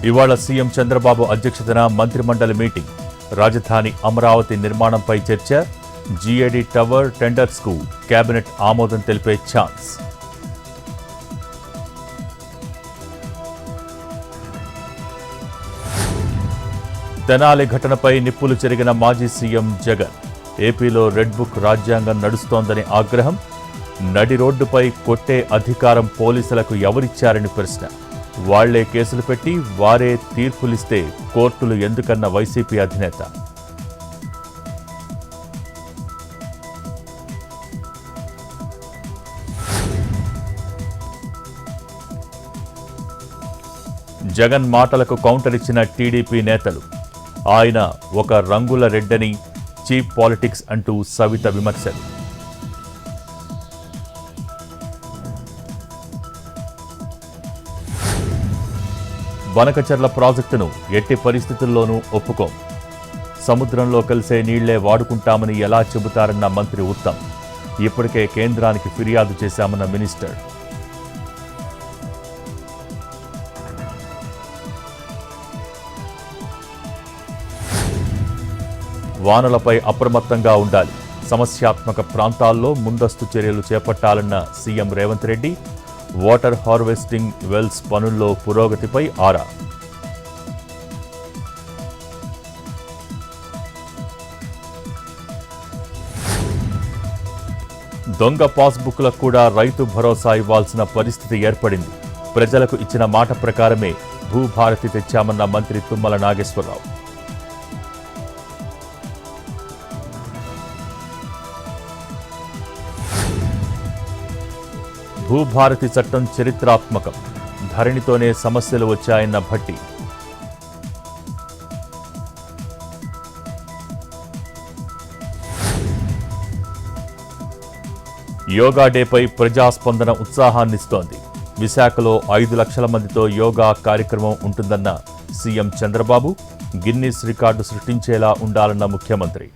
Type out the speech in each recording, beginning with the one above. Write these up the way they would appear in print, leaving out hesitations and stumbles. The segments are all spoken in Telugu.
ఇవాళ సీఎం చంద్రబాబు అధ్యక్షతన మంత్రిమండలి మీటింగ్. రాజధాని అమరావతి నిర్మాణంపై చర్చ. జీఏడీ టవర్ టెండర్స్కు కేబినెట్ ఆమోదం తెలిపే ఛాన్స్. తెనాలి ఘటనపై నిప్పులు చెరిగిన మాజీ సీఎం జగన్. ఏపీలో రెడ్ బుక్ రాజ్యాంగం నడుస్తోందని ఆగ్రహం. నడి రోడ్డుపై కొట్టే అధికారం పోలీసులకు ఎవరిచ్చారని ప్రశ్న. వాళ్లే కేసులు పెట్టి వారే తీర్పులిస్తే కోర్టులు ఎందుకన్న వైసీపీ అధినేత. జగన్ మాటలకు కౌంటర్ ఇచ్చిన టీడీపీ నేతలు. ఆయన ఒక రంగుల రెడ్డని, చీప్ పాలిటిక్స్ అంటూ సవిత విమర్శలు. బనకచర్ల ప్రాజెక్టును ఎట్టి పరిస్థితుల్లోనూ ఒప్పుకోం. సముద్రంలో కలిసే నీళ్లే వాడుకుంటామని ఎలా చెబుతారన్న మంత్రి ఉత్తమ్. ఇప్పటికే కేంద్రానికి ఫిర్యాదు చేశామన్న మినిస్టర్. వానలపై అప్రమత్తంగా ఉండాలి. సమస్యాత్మక ప్రాంతాల్లో ముందస్తు చర్యలు చేపట్టాలన్న CM Revanth Reddy. Water harvesting wells పనుల్లో పురోగతిపై ఆరా. దొంగ పాస్బుక్లకు కూడా రైతు భరోసా ఇవ్వాల్సిన పరిస్థితి ఏర్పడింది. ప్రజలకు ఇచ్చిన మాట ప్రకారమే భూభారతి తెచ్చామన్న మంత్రి తుమ్మల నాగేశ్వరరావు. భూభారతి చట్టం చరిత్రాత్మకం. ధరణితోనే సమస్యలు వచ్చాయన్న భట్టి. యోగా డేపై ప్రజాస్పందన ఉత్సాహాన్నిస్తోంది. విశాఖలో 5 లక్షల మందితో యోగా కార్యక్రమం ఉంటుందన్న సీఎం చంద్రబాబు. గిన్నిస్ రికార్డు సృష్టించేలా ఉండాలన్న ముఖ్యమంత్రి.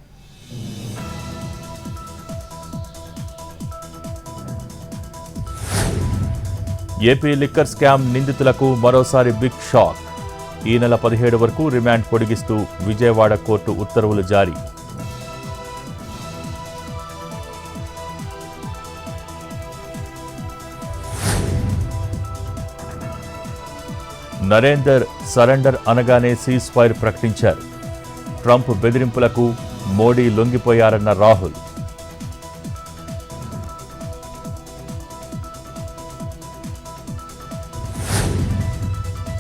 ఏపీ లిక్కర్ స్కామ్ నిందితులకు మరోసారి బిగ్ షాక్. ఈ నెల 17 వరకు రిమాండ్ పొడిగిస్తూ విజయవాడ కోర్టు ఉత్తర్వులు జారీ. నరేందర్ సరెండర్ అనగానే సీజ్ ఫైర్ ప్రకటించారు. ట్రంప్ బెదిరింపులకు మోడీ లొంగిపోయారన్న రాహుల్.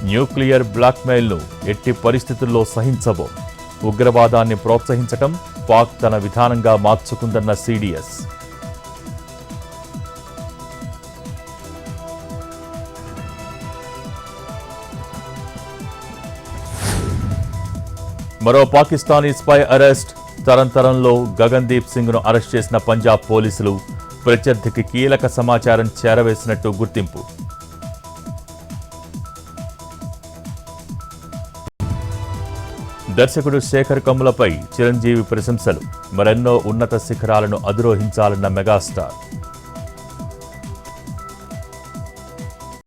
న్యూక్లియర్ బ్లాక్మెయిల్ను ఎట్టి పరిస్థితుల్లో సహించబో. ఉగ్రవాదాన్ని ప్రోత్సహించటం పాక్ తన విధానంగా మార్చుకుందన్న సీడీఎస్. మరో పాకిస్తానీ స్పై అరెస్ట్. తరంతరంలో గగన్దీప్ సింగ్ను అరెస్ట్ చేసిన పంజాబ్ పోలీసులు. ప్రత్యర్థికి కీలక సమాచారం చేరవేసినట్టు గుర్తింపు. దర్శకుడు శేఖర్ కమ్ములపై చిరంజీవి ప్రశంసలు. మరెన్నో ఉన్నత శిఖరాలను అధిరోహించాలన్న మెగాస్టార్.